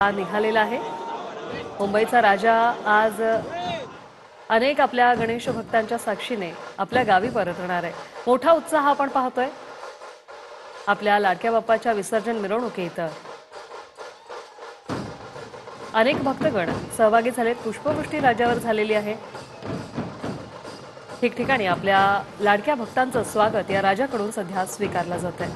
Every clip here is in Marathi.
निघालेला आहे। मुंबईचा राजा आज अनेक आपल्या गणेश भक्तांच्या साक्षीने आपल्या गावी परतणार आहे। मोठा उत्साह आपण पाहतोय आपल्या लाडक्या बाप्पाच्या विसर्जन मिरवणुकीत। अनेक भक्तगण सहभागी झालेत। पुष्पवृष्टी राजावर झालेली आहे। ठिकठिकाणी आपल्या लाडक्या भक्तांचं स्वागत या राजाकडून सध्या स्वीकारलं जात आहे।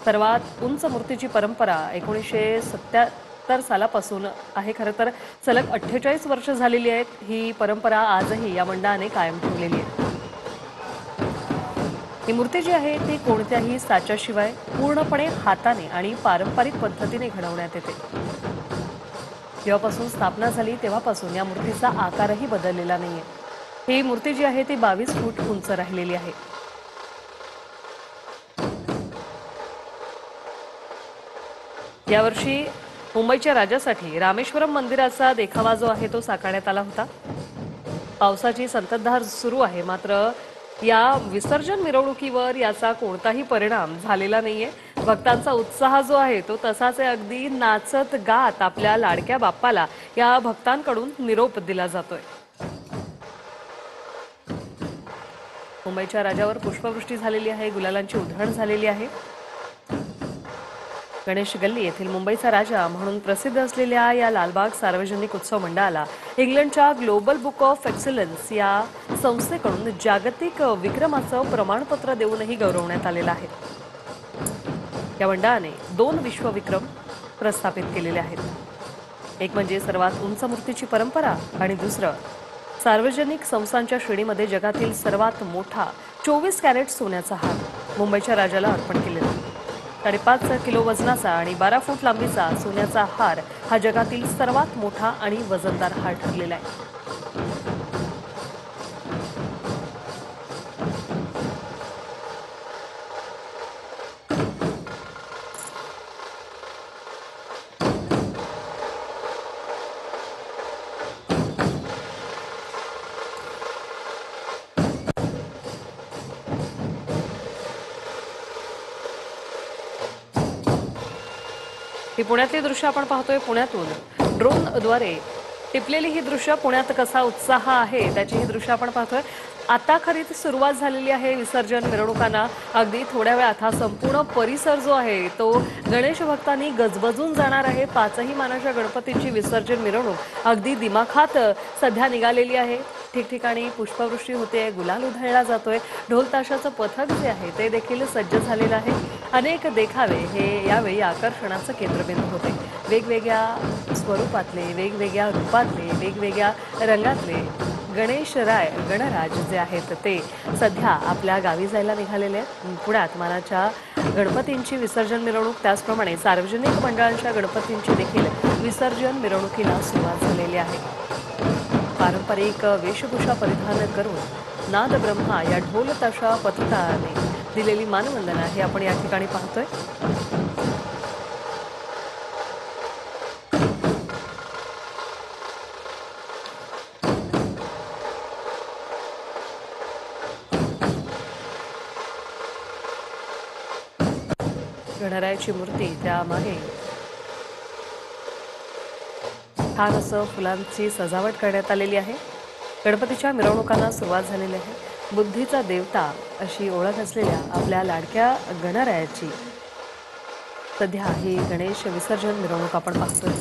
सर्वात उंच मूर्तीची परंपरा 1977 सालापासून आहे। खरं तर सलग 48 वर्ष झालेली आहेत। ही परंपरा आजही या मंडळाने कायम ठेवलेली आहे। ही मूर्ती जी आहे ती कोणत्याही साच्याशिवाय पूर्णपणे हाताने आणि पारंपरिक पद्धतीने घडवण्यात येते। जेव्हापासून स्थापना झाली तेव्हापासून या मूर्तीचा आकारही बदललेला नाहीये। ही मूर्ती जी आहे ती 22 फूट उंच राहिलेली आहे। यावर्षी मुंबईच्या राजासाठी रामेश्वरम मंदिराचा देखावा जो आहे तो साकारण्यात आला होता। पावसाची संततधार सुरू आहे, मात्र या विसर्जन मिरवणुकीवर याचा कोणताही परिणाम झालेला नाहीये। भक्तांचा उत्साह जो आहे तो तसाच आहे। अगदी नाचत गात आपल्या लाडक्या बाप्पाला या भक्तांकडून निरोप दिला जातोय। मुंबईच्या राजावर पुष्पवृष्टी झालेली आहे, गुलालांची उधळण झालेली आहे। गणेश गल्ली येथील मुंबईचा राजा म्हणून प्रसिद्ध असलेल्या या लालबाग सार्वजनिक उत्सव मंडळाला इंग्लंडच्या ग्लोबल बुक ऑफ एक्सलन्स या संस्थेकडून जागतिक विक्रमाचं प्रमाणपत्र देऊनही गौरवण्यात आलेलं आहे। या मंडळाने 2 विश्वविक्रम प्रस्थापित केलेले आहेत। एक म्हणजे सर्वात उंच मूर्तीची परंपरा आणि दुसरं सार्वजनिक संस्थांच्या श्रेणीमध्ये जगातील सर्वात मोठा 24 कॅरेट सोन्याचा हार मुंबईच्या राजाला अर्पण केलेला। 5.5 किलो वजनाचा आणि 12 फूट लांबीचा सोन्याचा हार हा जगातील सर्वात मोठा आणि वजनदार हार ठरलेला आहे। ही पुण्यातली दृश्य आपण पाहतोय। पुण्यातून ड्रोनद्वारे टिपलेली ही दृश्य पुण्यात कसा उत्साह आहे त्याची ही दृश्य आपण पाहतोय। आता खरी सुरुवात झालेली आहे विसर्जन मिरवणुकांना। अगदी थोड्या वेळात हा संपूर्ण परिसर जो आहे तो गणेश भक्तांनी गजबजून जाणार आहे। 5ही मानाच्या गणपतींची विसर्जन मिरवणूक अगदी दिमाखात सध्या निघालेली आहे। ठिकठिकाणी पुष्पवृष्टी होते, गुलाल उधळला जातोय, ढोल ताशाचं पथक जे आहे ते देखील सज्ज झालेलं आहे। अनेक देखावे हे यावेळी आकर्षणाचं केंद्रबिंदू होते। वेगवेगळ्या स्वरूपातले, वेगवेगळ्या रूपातले, वेगवेगळ्या रंगातले गणराज जे आहेत ते सध्या आपल्या गावी जायला निघालेले आहेत। पुण्यात मानाच्या गणपतींची विसर्जन मिरवणूक, त्याचप्रमाणे सार्वजनिक मंडळांच्या गणपतींची देखील विसर्जन मिरवणुकीला सुरुवात झालेली आहे। पारंपरिक वेशभूषा परिधान करून नाद ब्रह्मा या ढोल ताशा पथकाने दिलेली मानवंदना हे आपण या ठिकाणी पाहतोय। गणरायाची मूर्ती त्यामागे छान असं फुलांची सजावट करण्यात आलेली आहे। गणपतीच्या मिरवणुकांना सुरुवात झालेली आहे। बुद्धीचा देवता अशी ओळख असलेल्या आपल्या लाडक्या गणरायाची सध्या ही गणेश विसर्जन मिरवणूक आपण पाहतोय।